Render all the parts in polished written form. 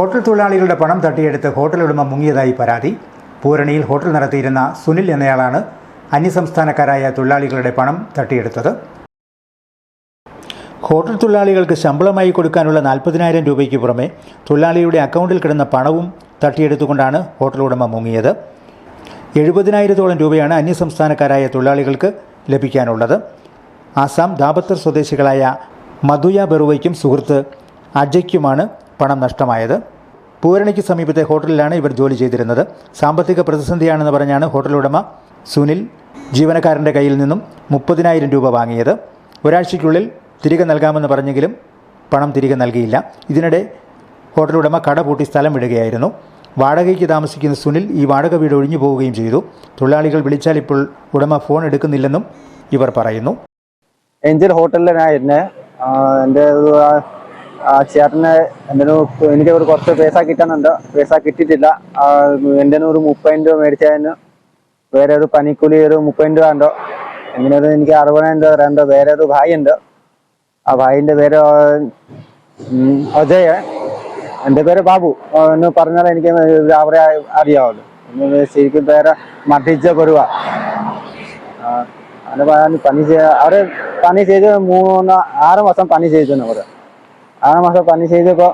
Hotel തൊഴിലാളികളുടെ പണം തട്ടിയെടുത്ത് hotel ഉടമ മുങ്ങിയതായി പരാതി. പൂരണിയിൽ ഹോട്ടൽ നടത്തിയിരുന്ന സുനിൽ എന്നയാളാണ് അന്യസംസ്ഥാനക്കാരായ തൊഴിലാളികളുടെ പണം തട്ടിയെടുത്തത്. ഹോട്ടൽ തൊഴിലാളികൾക്ക് ശമ്പളമായി കൊടുക്കാനുള്ള 40,000 രൂപയ്ക്ക് പുറമെ തൊഴിലാളിയുടെ അക്കൗണ്ടിൽ കിടന്ന പണവും തട്ടിയെടുത്തുകൊണ്ടാണ് ഹോട്ടൽ ഉടമ മുങ്ങിയത്. 70,000-ഓളം രൂപയാണ് അന്യസംസ്ഥാനക്കാരായ തൊഴിലാളികൾക്ക് ലഭിക്കാനുള്ളത്. ആസാം ദാബത്തർ സ്വദേശികളായ മധുയ ബെറുവയ്ക്കും സുഹൃത്ത് അജയ്ക്കുമാണ് പണം നഷ്ടമായത്. പൂരണിക്ക് സമീപത്തെ ഹോട്ടലിലാണ് ഇവർ ജോലി ചെയ്തിരുന്നത്. സാമ്പത്തിക പ്രതിസന്ധിയാണെന്ന് പറഞ്ഞാണ് ഹോട്ടൽ ഉടമ സുനിൽ ജീവനക്കാരൻ്റെ കയ്യിൽ നിന്നും 30,000 രൂപ വാങ്ങിയത്. ഒരാഴ്ചയ്ക്കുള്ളിൽ തിരികെ നൽകാമെന്ന് പറഞ്ഞെങ്കിലും പണം തിരികെ നൽകിയില്ല. ഇതിനിടെ ഹോട്ടൽ ഉടമ കട പൂട്ടി സ്ഥലം വിടുകയായിരുന്നു. വാടകയ്ക്ക് താമസിക്കുന്ന സുനിൽ ഈ വാടക വീട് ഒഴിഞ്ഞു പോവുകയും ചെയ്തു. തൊഴിലാളികൾ വിളിച്ചാൽ ഇപ്പോൾ ഉടമ ഫോൺ എടുക്കുന്നില്ലെന്നും ഇവർ പറയുന്നു. ഏഞ്ചൽ ഹോട്ടലിലായിരുന്നു എൻ്റെ ചേട്ടന് എനിക്ക് ഒരു കുറച്ച് പൈസ കിട്ടാനുണ്ട്. പൈസ കിട്ടിയിട്ടില്ല. എൻ്റെ ഒരു 30,000 രൂപ മേടിച്ചതിന് വേറെ ഒരു പണിക്കൂലി ഒരു 30,000 രൂപ ഉണ്ടോ. എങ്ങനെ ഒരു എനിക്ക് 60,000 രൂപ ഉണ്ടോ. വേറെ ഒരു ഭായി ഉണ്ട്. ആ ഭായിൻ്റെ പേര് അജയ്, എൻ്റെ പേര് ബാബു എന്ന് പറഞ്ഞാൽ എനിക്ക് അവരെ അറിയാമല്ലോ. ശരിക്കും പേര് മഠിച്ച ബറുവ. അവര് പണി ചെയ്ത് 6 മാസം പണി ചെയ്തിരുന്നു. അവർ 6 മാസം പണി ചെയ്തപ്പോൾ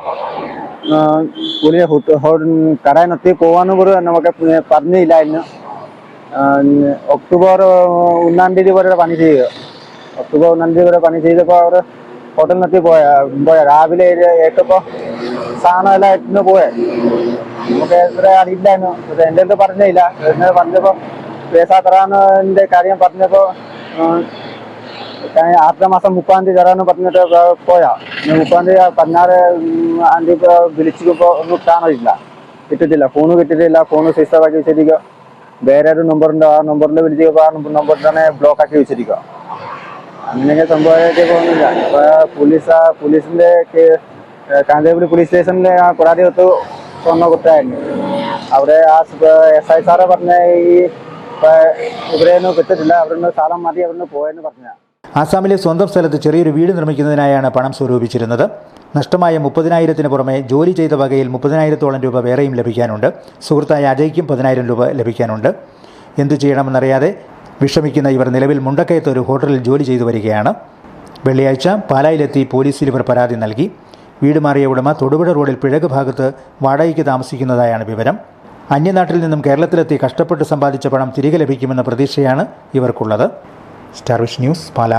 പുള്ളി കട നിർത്തി പോകാനും കൂടെ നമുക്ക് പറഞ്ഞില്ലായിരുന്നു. ഒക്ടോബർ 1-ാം തീയതി വരെ പണി ചെയ്യുക. ഒക്ടോബർ 1-ാം തീയതി വരെ പണി ചെയ്തപ്പോൾ അവർ ഹോട്ടൽ നിർത്തി പോയ രാവിലെ 8 സാധനം എല്ലാം ഇന്ന് പോയെ. നമുക്ക് എത്ര അറിയില്ലായിരുന്നു. എൻ്റെ അടുത്ത് പറഞ്ഞില്ല. എന്നെ പറഞ്ഞപ്പോൾ പൈസ തരാൻ്റെ കാര്യം പറഞ്ഞപ്പോൾ 6 മാസം 30-ാം തീയതി തരാമെന്ന് പറഞ്ഞിട്ട് പോയാ. 30-ാം തീയതി 16-ാം തീയതി വിളിച്ചപ്പോൾ ഒന്നും കാണാനില്ല, കിട്ടിയിട്ടില്ല. ഫോണ് കിട്ടിയിട്ടില്ല. ഫോണ് സ്വിച്ച് ഓഫ് ആക്കി വെച്ചിരിക്കുക. വേറെ ഒരു നമ്പറുണ്ട്. ആ നമ്പറിൽ വിളിച്ചപ്പോൾ ആ നമ്പറിൽ തന്നെ ബ്ലോക്ക് ആക്കി വെച്ചിരിക്കുക. അങ്ങനെയൊക്കെ സംഭവമായിട്ട് പോകുന്നില്ല. ഇപ്പോൾ പോലീസിൻ്റെ കാന്തപുരി പോലീസ് സ്റ്റേഷനിലെ ആ കൊടാതിയത്ത് സ്വന്ന കുറ്റായിരുന്നു. അവിടെ ആ SI സാറ് പറഞ്ഞ ഇവരെയൊന്നും കിട്ടിട്ടില്ല, അവിടുന്ന് സ്ഥലം മതി അവിടുന്ന് പോയെന്ന് പറഞ്ഞ. ആസാമിലെ സ്വന്തം സ്ഥലത്ത് ചെറിയൊരു വീട് നിർമ്മിക്കുന്നതിനായാണ് പണം സ്വരൂപിച്ചിരുന്നത്. നഷ്ടമായ 30,000-ന് പുറമെ ജോലി ചെയ്ത വകയിൽ 30,000-ഓളം രൂപ വേറെയും ലഭിക്കാനുണ്ട്. സുഹൃത്തായ അജയ്ക്കും 10,000 രൂപ ലഭിക്കാനുണ്ട്. എന്തു ചെയ്യണമെന്നറിയാതെ വിഷമിക്കുന്ന ഇവർ നിലവിൽ മുണ്ടക്കയത്ത് ഒരു ഹോട്ടലിൽ ജോലി ചെയ്തു വരികയാണ്. വെള്ളിയാഴ്ച പാലായിലെത്തി പോലീസിൽ ഇവർ പരാതി നൽകി. വീട് മാറിയ ഉടമ തൊടുപുഴ റോഡിൽ പിഴക് ഭാഗത്ത് വാടകയ്ക്ക് താമസിക്കുന്നതായാണ് വിവരം. അന്യനാട്ടിൽ നിന്നും കേരളത്തിലെത്തി കഷ്ടപ്പെട്ട് സമ്പാദിച്ച പണം തിരികെ ലഭിക്കുമെന്ന പ്രതീക്ഷയാണ് ഇവർക്കുള്ളത്. Star Vision News, Pala.